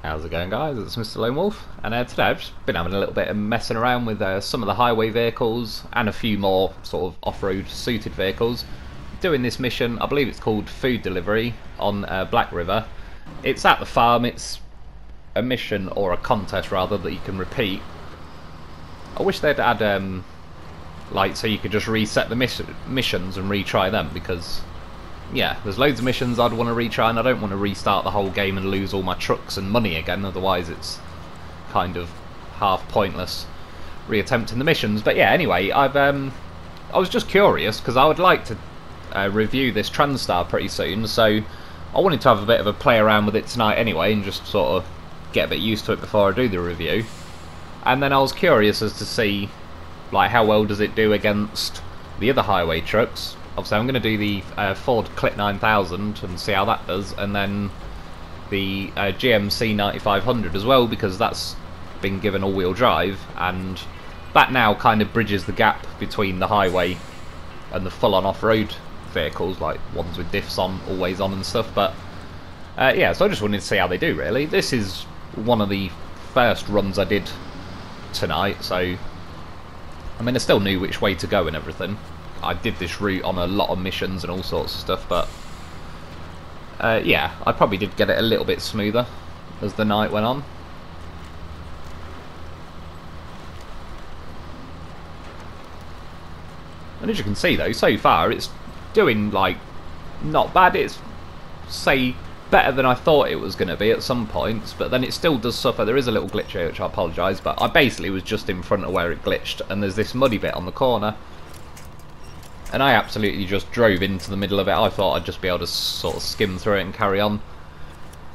How's it going, guys? It's Mr. Lone Wolf, and today I've just been having a little bit of messing around with some of the highway vehicles and a few more sort of off-road suited vehicles. Doing this mission, I believe it's called Food Delivery on Black River. It's at the farm. It's a mission, or a contest rather, that you can repeat. I wish they'd add like, so you could just reset the missions and retry them, because yeah, there's loads of missions I'd want to retry, and I don't want to restart the whole game and lose all my trucks and money again, otherwise it's kind of half pointless reattempting the missions. But yeah, anyway, I was just curious, because I would like to review this TranStar pretty soon, so I wanted to have a bit of a play around with it tonight anyway, and just sort of get a bit used to it before I do the review. And then I was curious as to see, like, how well does it do against the other highway trucks. Obviously I'm going to do the Ford Clip 9000 and see how that does, and then the GMC 9500 as well, because that's been given all-wheel drive, and that now kind of bridges the gap between the highway and the full-on off-road vehicles, like ones with diffs on, always on and stuff. But yeah, so I just wanted to see how they do, really. This is one of the first runs I did tonight, so I mean I still knew which way to go and everything. I did this route on a lot of missions and all sorts of stuff, but yeah, I probably did get it a little bit smoother as the night went on. And as you can see though, so far it's doing, like, not bad. It's, say, better than I thought it was going to be at some points, but then it still does suffer. There is a little glitch here, which I apologise, but I basically was just in front of where it glitched, and there's this muddy bit on the corner. And I absolutely just drove into the middle of it. I thought I'd just be able to sort of skim through it and carry on.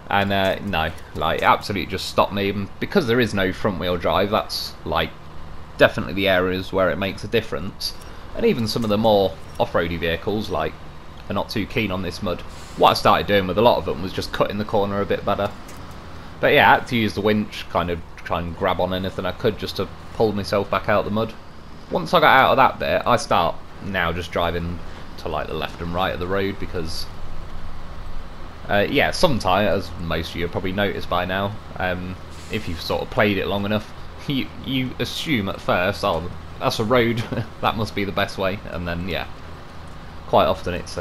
And no, like, it absolutely just stopped me. And because there is no front wheel drive, that's, like, definitely the areas where it makes a difference. And even some of the more off-roady vehicles, like, are not too keen on this mud. What I started doing with a lot of them was just cutting the corner a bit better. But yeah, I had to use the winch, kind of try and grab on anything I could just to pull myself back out of the mud. Once I got out of that bit, I start now just driving to, like, the left and right of the road, because yeah, sometimes, as most of you have probably noticed by now, if you've sort of played it long enough, you assume at first, oh, that's a road, that must be the best way, and then yeah, quite often it's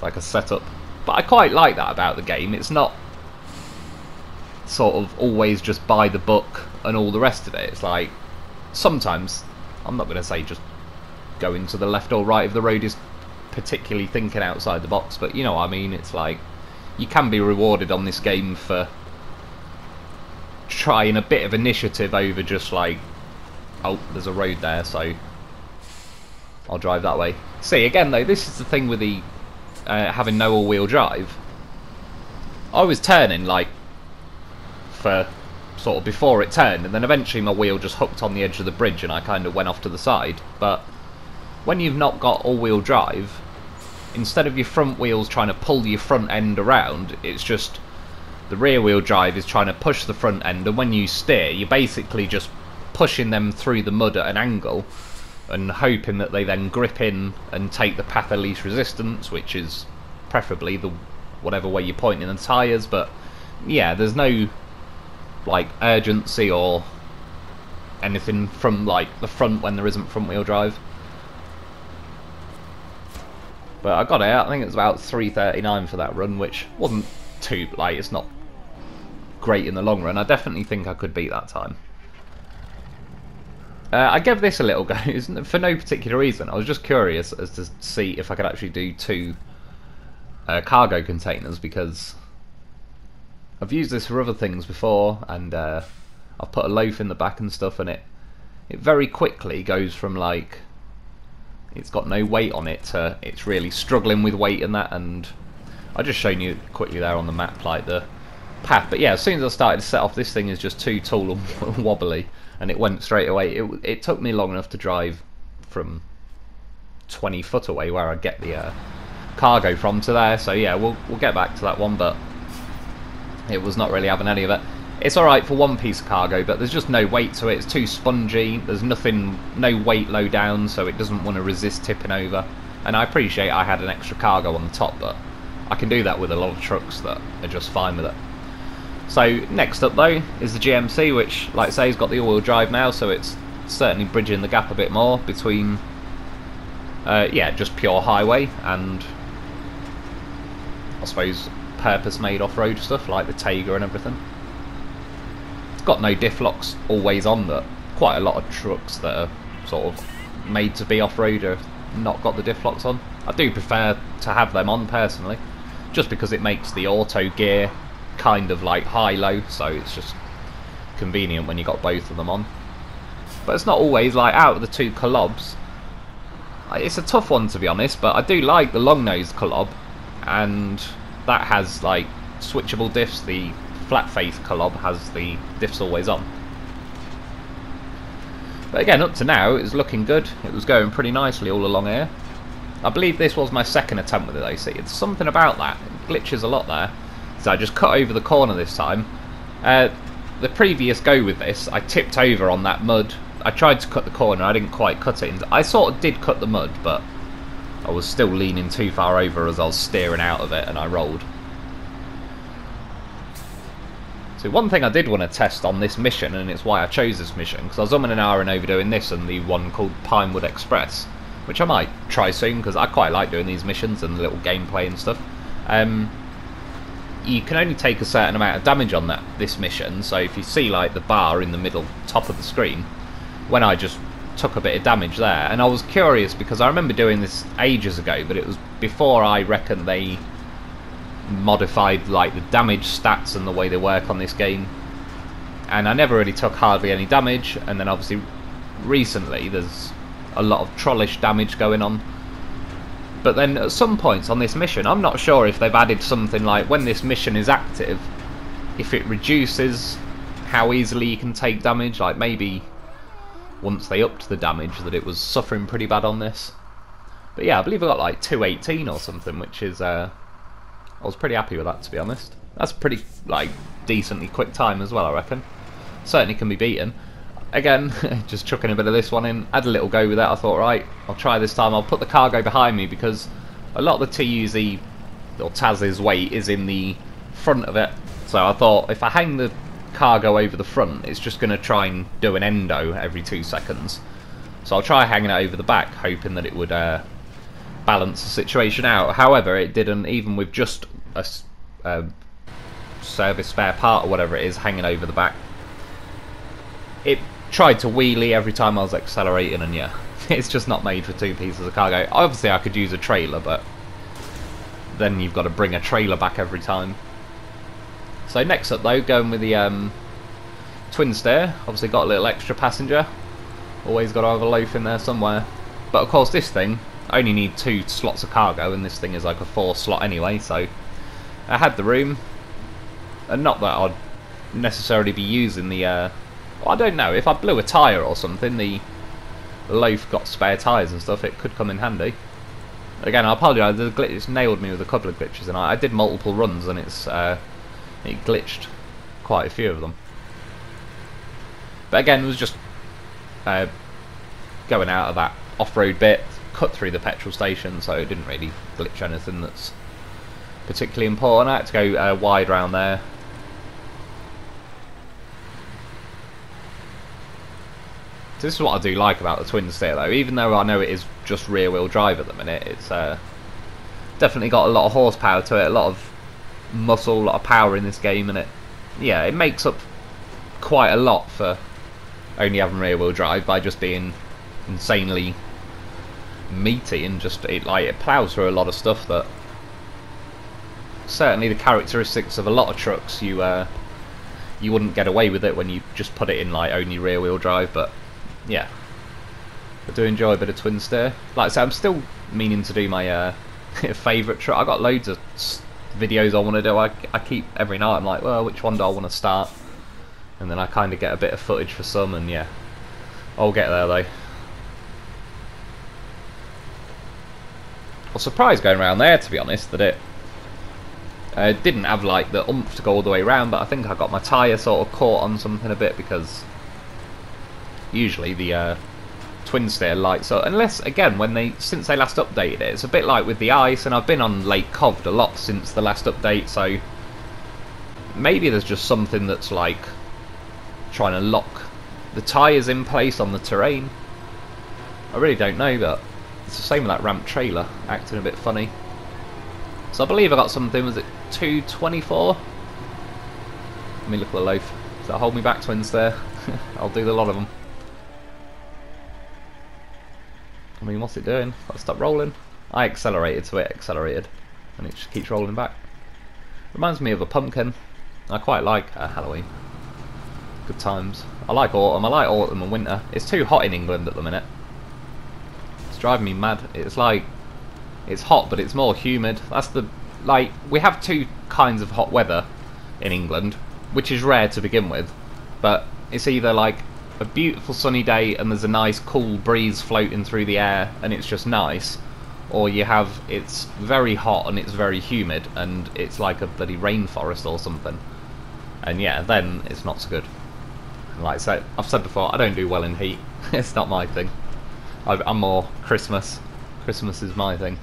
like a setup. But I quite like that about the game. It's not sort of always just by the book and all the rest of it. It's like, sometimes, I'm not going to say just going to the left or right of the road is particularly thinking outside the box, but you know what I mean. It's like, you can be rewarded on this game for trying a bit of initiative over just like, oh, there's a road there, so I'll drive that way. See, again though, this is the thing with the having no all-wheel drive. I was turning, like, for sort of before it turned, and then eventually my wheel just hooked on the edge of the bridge and I kind of went off to the side. But when you've not got all-wheel drive, instead of your front wheels trying to pull your front end around, it's just the rear wheel drive is trying to push the front end, and when you steer, you're basically just pushing them through the mud at an angle and hoping that they then grip in and take the path of least resistance, which is preferably the whatever way you're pointing the tyres. But yeah, there's no, like, urgency or anything from, like, the front when there isn't front wheel drive. But I got it out, I think it was about 3:39 for that run, which wasn't too, like, it's not great in the long run. I definitely think I could beat that time. I gave this a little go, for no particular reason. I was just curious as to see if I could actually do 2 cargo containers, because I've used this for other things before, and I've put a loaf in the back and stuff, and it very quickly goes from, like, it's got no weight on it to it's really struggling with weight and that. And I just shown you quickly there on the map, like, the path. But yeah, as soon as I started to set off, this thing is just too tall and wobbly, and it went straight away. It took me long enough to drive from 20 foot away where I get the cargo from to there. So yeah, we'll get back to that one, but it was not really having any of it. It's alright for one piece of cargo, but there's just no weight to it. It's too spongy. There's nothing, no weight low down, so it doesn't want to resist tipping over. And I appreciate I had an extra cargo on the top, but I can do that with a lot of trucks that are just fine with it. So next up though is the GMC, which, like I say, has got the all-wheel drive now, so it's certainly bridging the gap a bit more between yeah, just pure highway and I suppose purpose-made off-road stuff like the Tayga and everything. It's got no diff locks always on, but quite a lot of trucks that are sort of made to be off-road have not got the diff locks on. I do prefer to have them on personally, just because it makes the auto gear kind of like high-low, so it's just convenient when you got both of them on. But it's not always like out of the two collabs. It's a tough one to be honest, but I do like the long nose collab, and that has like switchable diffs. The flat face collab has the diffs always on. But again, up to now, it was looking good. It was going pretty nicely all along here. I believe this was my second attempt with it though. See, it's something about that. It glitches a lot there. So I just cut over the corner this time. The previous go with this, I tipped over on that mud. I tried to cut the corner, I didn't quite cut it. I sort of did cut the mud, but I was still leaning too far over as I was steering out of it, and I rolled. So one thing I did want to test on this mission, and it's why I chose this mission, because I was umming and ahhing over doing this and the one called Pinewood Express, which I might try soon, because I quite like doing these missions and the little gameplay and stuff. You can only take a certain amount of damage on this mission, so if you see like the bar in the middle top of the screen, when I just took a bit of damage there, and I was curious because I remember doing this ages ago, but it was before I reckon they modified like the damage stats and the way they work on this game, and I never really took hardly any damage. And then obviously recently there's a lot of trollish damage going on, but then at some points on this mission I'm not sure if they've added something like when this mission is active, if it reduces how easily you can take damage. Like maybe once they upped the damage that it was suffering pretty bad on this. But yeah, I believe I got like 218 or something, which is I was pretty happy with that, to be honest. That's pretty like decently quick time as well, I reckon. Certainly can be beaten. Again, just chucking a bit of this one in, had a little go with that. I thought, right, I'll try this time. I'll put the cargo behind me because a lot of the TUZ or Taz's weight is in the front of it. So I thought if I hang the cargo over the front, it's just going to try and do an endo every 2 seconds. So I'll try hanging it over the back, hoping that it would balance the situation out. However, it didn't, even with just a service spare part or whatever it is hanging over the back. It tried to wheelie every time I was accelerating, and yeah, it's just not made for 2 pieces of cargo. Obviously I could use a trailer, but then you've got to bring a trailer back every time. So next up though, going with the twin stair. Obviously got a little extra passenger. Always got to have a loaf in there somewhere. But of course this thing only need 2 slots of cargo, and this thing is like a 4 slot anyway, so I had the room. And not that I'd necessarily be using the well, I don't know, if I blew a tyre or something, the loaf got spare tyres and stuff, it could come in handy. Again, I apologise, the glitch nailed me with a couple of glitches, and I did multiple runs and it glitched quite a few of them. But again, it was just going out of that off-road bit, cut through the petrol station, so it didn't really glitch anything that's particularly important. I had to go wide round there. So this is what I do like about the twin steer though, even though I know it is just rear wheel drive at the minute, it's definitely got a lot of horsepower to it, a lot of muscle, a lot of power in this game, and it makes up quite a lot for only having rear wheel drive by just being insanely meaty, and just it plows through a lot of stuff that certainly the characteristics of a lot of trucks you wouldn't get away with it when you just put it in like only rear wheel drive. But yeah, I do enjoy a bit of twin steer. Like I said, I'm still meaning to do my favourite truck. I got loads of videos I want to do. I keep every night I'm like, well, which one do I want to start? And then I kind of get a bit of footage for some, and yeah, I'll get there though. I was surprised going around there, to be honest, that it didn't have like the oomph to go all the way around, but I think I got my tyre sort of caught on something a bit, because usually the twin steer lights up, unless again since they last updated it, it's a bit like with the ice, and I've been on Lake Covd a lot since the last update, so maybe there's just something that's like trying to lock the tyres in place on the terrain. I really don't know, but it's the same with that ramp trailer acting a bit funny. So I believe I got something, was it 224? Let me look at the loaf. Does that hold me back, twins there? I'll do a lot of them. I mean, what's it doing? Got to stop rolling. I accelerated, so it accelerated. And it just keeps rolling back. Reminds me of a pumpkin. I quite like Halloween. Good times. I like autumn and winter. It's too hot in England at the minute. It's driving me mad. It's like, it's hot, but it's more humid. That's the, like, we have two kinds of hot weather in England, which is rare to begin with. But it's either like a beautiful sunny day and there's a nice cool breeze floating through the air and it's just nice, or you have, it's very hot and it's very humid and it's like a bloody rainforest or something. And yeah, then it's not so good. Like I said, I've said before, I don't do well in heat. It's not my thing. I'm more Christmas. Christmas is my thing.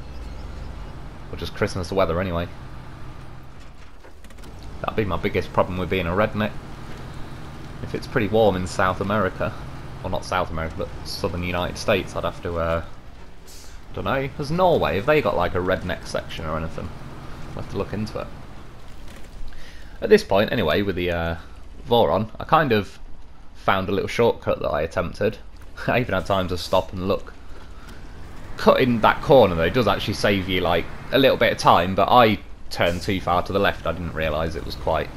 Or just Christmas weather anyway. That'd be my biggest problem with being a redneck. If it's pretty warm in South America, well not South America, but southern United States, I'd have to, I don't know, has Norway, have they got like a redneck section or anything? I'll have to look into it. At this point, anyway, with the Voron, I kind of found a little shortcut that I attempted. I even had time to stop and look. Cutting that corner though does actually save you like a little bit of time, but I turned too far to the left. I didn't realise it was quite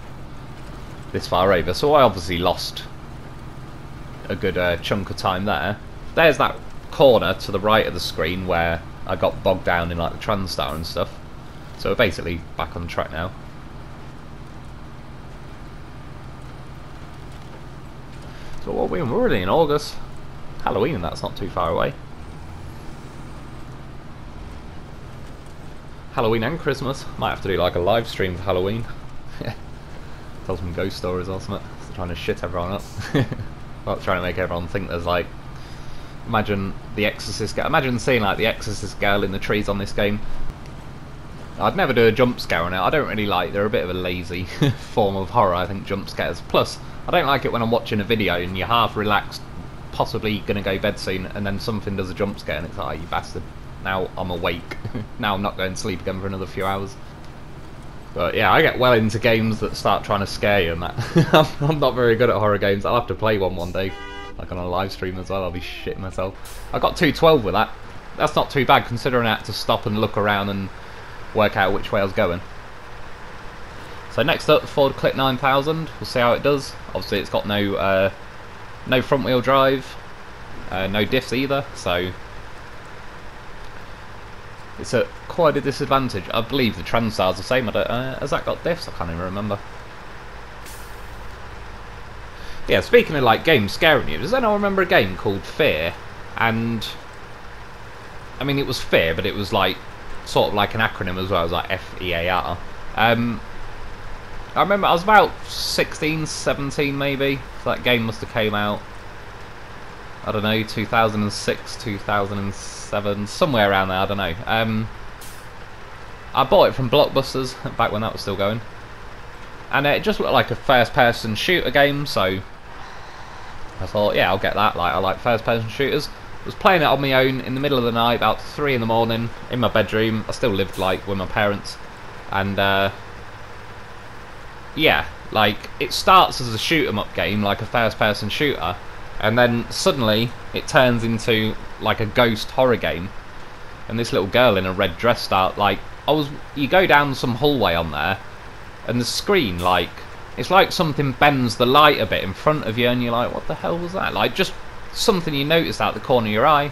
this far over, so I obviously lost a good chunk of time there. There's that corner to the right of the screen where I got bogged down in like the TranStar and stuff. So we're basically back on track now. So what we're already in August. Halloween and that's not too far away. Halloween and Christmas. Might have to do like a live stream for Halloween. Tell some ghost stories or something. Just trying to shit everyone up. Not trying to make everyone think there's like, imagine the Exorcist girl. Imagine seeing like the Exorcist girl in the trees on this game. I'd never do a jump scare on it. I don't really like. They're a bit of a lazy form of horror, I think, jump scares. Plus, I don't like it when I'm watching a video and you're half relaxed, possibly going to go bed soon, and then something does a jump scare and it's like, oh, you bastard. Now I'm awake. Now I'm not going to sleep again for another few hours. But yeah, I get well into games that start trying to scare you and that. I'm not very good at horror games. I'll have to play one day. Like on a live stream as well. I'll be shitting myself. I got 212 with that. That's not too bad considering I had to stop and look around and work out which way I was going. So next up, Ford Clip 9000. We'll see how it does. Obviously it's got no front wheel drive, no diffs either, so it's at quite a disadvantage. I believe the TranStar's the same. I don't, has that got diffs? I can't even remember. Yeah, speaking of like games scaring you, does anyone remember a game called Fear? And I mean, it was Fear, but it was like sort of like an acronym as well. It was like F-E-A-R. I remember I was about 16, 17 maybe. So that game must have came out, I don't know, 2006, 2007, somewhere around there, I don't know. I bought it from Blockbusters, back when that was still going. And it just looked like a first-person shooter game, so I thought, yeah, I'll get that. Like, I like first-person shooters. I was playing it on my own in the middle of the night, about 3 in the morning, in my bedroom. I still lived, like, with my parents. And, yeah, like, it starts as a shoot-'em-up game, like a first-person shooter, and then suddenly it turns into like a ghost horror game. And this little girl in a red dress you go down some hallway on there, and the screen, like, it's like something bends the light a bit in front of you, and you're like, what the hell was that? Like, just something you noticed out the corner of your eye.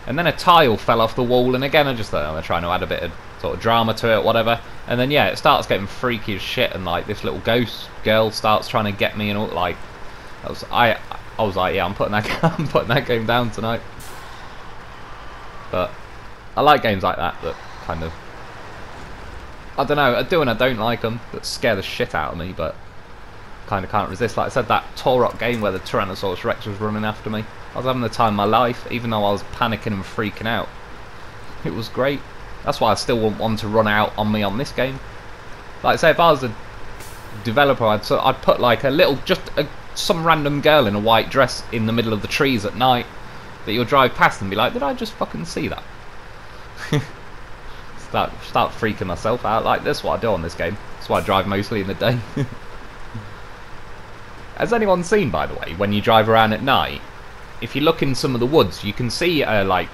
And then a tile fell off the wall, and again I just thought, oh, they're trying to add a bit of sort of drama to it, whatever. And then yeah, it starts getting freaky as shit, and like this little ghost girl starts trying to get me, and all, like, I was like, yeah, I'm putting that game down tonight. But I like games like that kind of, I don't know, I do and I don't like them, that scare the shit out of me, but kind of can't resist. Like I said, that Torok game where the Tyrannosaurus Rex was running after me, I was having the time of my life, even though I was panicking and freaking out. It was great. That's why I still want one to run out on me on this game. Like I say, if I was developer, I'd put like a little, some random girl in a white dress in the middle of the trees at night that you'll drive past and be like, did I just fucking see that? Start freaking myself out. Like, that's what I do on this game. That's why I drive mostly in the day. Has anyone seen, by the way, when you drive around at night, if you look in some of the woods, you can see like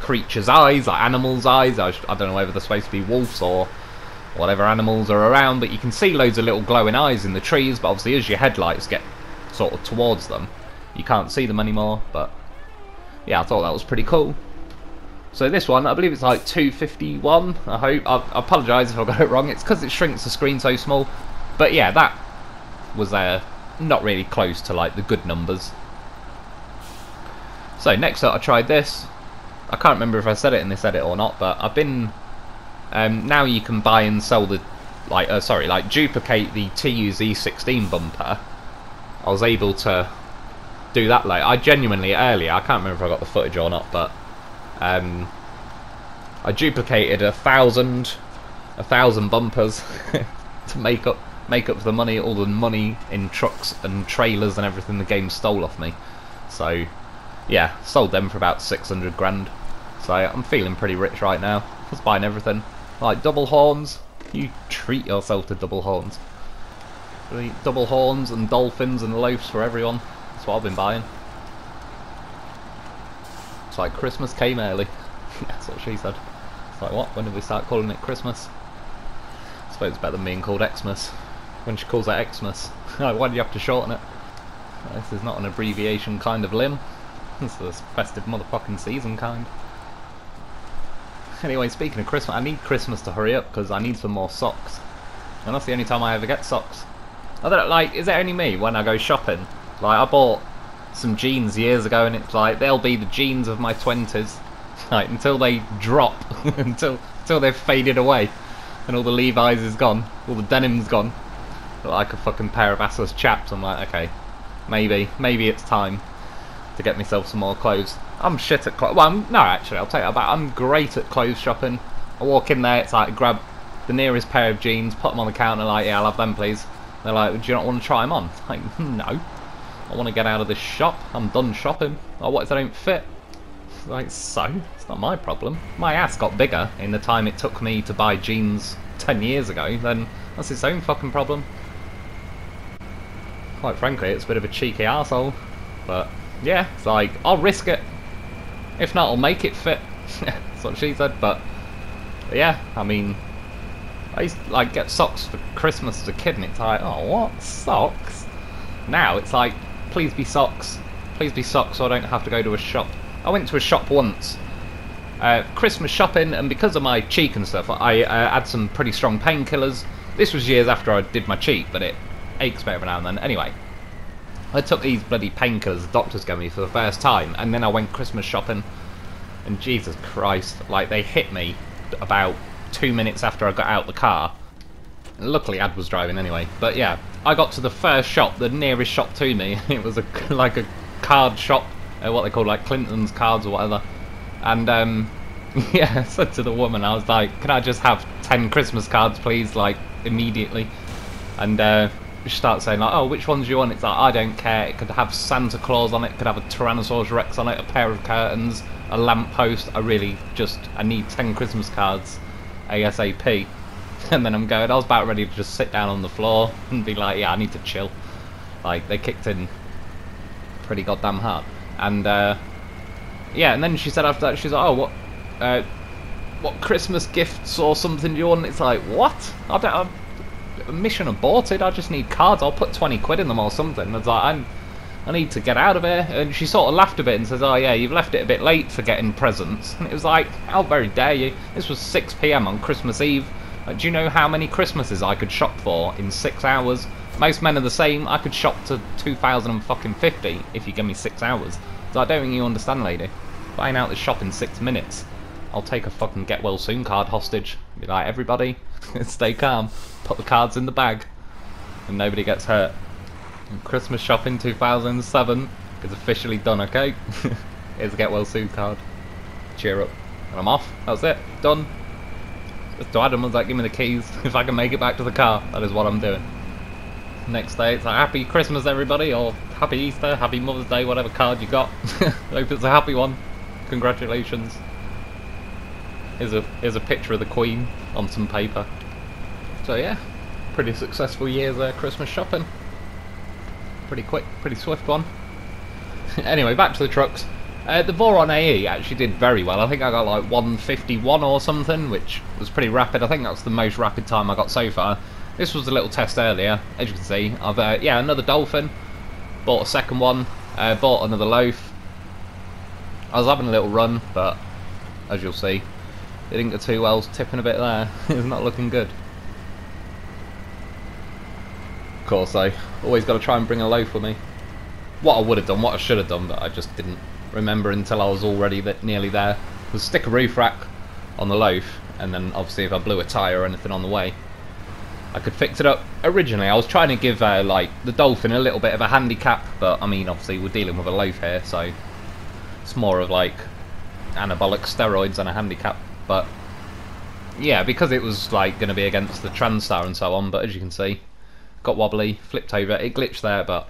creatures' eyes, like animals' eyes. I don't know whether they're supposed to be wolves or whatever animals are around, but you can see loads of little glowing eyes in the trees. But obviously, as your headlights get sort of towards them, you can't see them anymore. But yeah, I thought that was pretty cool. So this one, I believe it's like 251. I hope. I apologise if I got it wrong. It's because it shrinks the screen so small. But yeah, that was not really close to like the good numbers. So next up, I tried this. I can't remember if I said it in this edit or not, but I've been now you can buy and sell the like duplicate the TUZ16 bumper. I was able to do that later. I genuinely earlier, I can't remember if I got the footage or not, but I duplicated 1,000 bumpers to make up for the money, all the money in trucks and trailers and everything the game stole off me. So yeah, sold them for about 600 grand. So I'm feeling pretty rich right now. I was buying everything. Like double horns, you treat yourself to double horns. Really, double horns and dolphins and loafs for everyone. That's what I've been buying. It's like Christmas came early. That's what she said. It's like, what? When did we start calling it Christmas? I suppose it's better than being called Xmas. When she calls it Xmas. Why do you have to shorten it? This is not an abbreviation kind of limb. This is the festive motherfucking season kind. Anyway, speaking of Christmas, I need Christmas to hurry up because I need some more socks. And that's the only time I ever get socks. I don't like, is it only me when I go shopping? Like, I bought some jeans years ago and it's like, they'll be the jeans of my 20s. Like, until they drop, until they've faded away. And all the Levi's is gone, all the denim's gone. Look like a fucking pair of assless chaps. I'm like, okay, maybe it's time to get myself some more clothes. I'm shit at clothes. Well, no, actually, I'll tell you about. I'm great at clothes shopping. I walk in there, it's like grab the nearest pair of jeans, put them on the counter, like, yeah, I'll have them, please. They're like, do you not want to try them on? It's like, no. I want to get out of this shop. I'm done shopping. Oh, what if they don't fit? Like, so? It's not my problem. My ass got bigger in the time it took me to buy jeans 10 years ago. Then that's its own fucking problem. Quite frankly, it's a bit of a cheeky arsehole. But yeah, it's like, I'll risk it. If not, I'll make it fit. That's what she said. But yeah, I mean, I used to like get socks for Christmas as a kid, and it's like, oh, what? Socks? Now it's like, please be socks. Please be socks so I don't have to go to a shop. I went to a shop once, Christmas shopping, and because of my cheek and stuff, I had some pretty strong painkillers. This was years after I did my cheek, but it aches me every now and then. Anyway, I took these bloody painkillers the doctors gave me for the first time, and then I went Christmas shopping, and Jesus Christ, like, they hit me about 2 minutes after I got out the car. Luckily Ad was driving anyway, but yeah, I got to the first shop, the nearest shop to me. It was like a card shop, what they call like Clinton's cards or whatever, and yeah, I said to the woman, I was like, can I just have 10 Christmas cards please, like immediately? And she starts saying like, oh, which ones do you want? It's like, I don't care, it could have Santa Claus on it, it could have a Tyrannosaurus Rex on it, a pair of curtains, a lamppost. I need 10 Christmas cards ASAP. And then I'm going, I was about ready to just sit down on the floor and be like, yeah, I need to chill. Like, they kicked in pretty goddamn hard. And yeah, and then she said after that, she's like, oh, what Christmas gifts or something do you want? It's like, what? Mission aborted, I just need cards, I'll put 20 quid in them or something. I was like, I need to get out of here. And she sort of laughed a bit and says, oh yeah, you've left it a bit late for getting presents. And it was like, how very dare you? This was 6 PM on Christmas Eve. Do you know how many Christmases I could shop for in 6 hours? Most men are the same. I could shop to 2050 if you give me 6 hours. So I don't think you understand, lady. Buying out the shop in 6 minutes. I'll take a fucking get well soon card hostage. Be like, everybody, stay calm. Put the cards in the bag. And nobody gets hurt. And Christmas shopping 2007 is officially done, okay? Here's a get well soon card. Cheer up. And I'm off. That's it. Done. Just to Adam was like, give me the keys. If I can make it back to the car, that is what I'm doing. Next day it's like Happy Christmas everybody, or Happy Easter, Happy Mother's Day, whatever card you got. Hope it's a happy one. Congratulations. Here's a picture of the Queen on some paper. So yeah, pretty successful year's Christmas shopping. Pretty quick, pretty swift one. Anyway, back to the trucks. The Voron AE actually did very well. I think I got like 151 or something, which was pretty rapid. I think that's the most rapid time I got so far. This was a little test earlier, as you can see. I've yeah, another dolphin. Bought a second one. Bought another loaf. I was having a little run, but as you'll see, it didn't go too well. It's tipping a bit there. It's not looking good. Of course, though, always got to try and bring a loaf with me. What I would have done, what I should have done, but I just didn't remember until I was already nearly there, was stick a roof rack on the loaf, and then obviously if I blew a tyre or anything on the way, I could fix it up. Originally I was trying to give like the dolphin a little bit of a handicap, but I mean obviously we're dealing with a loaf here, so it's more of like anabolic steroids than a handicap. But yeah, because it was like going to be against the Transstar and so on, but as you can see, got wobbly, flipped over, it glitched there, but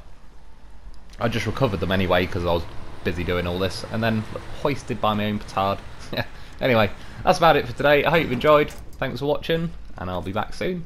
I just recovered them anyway because I was busy doing all this, and then hoisted by my own petard. Anyway, that's about it for today. I hope you've enjoyed. Thanks for watching, and I'll be back soon.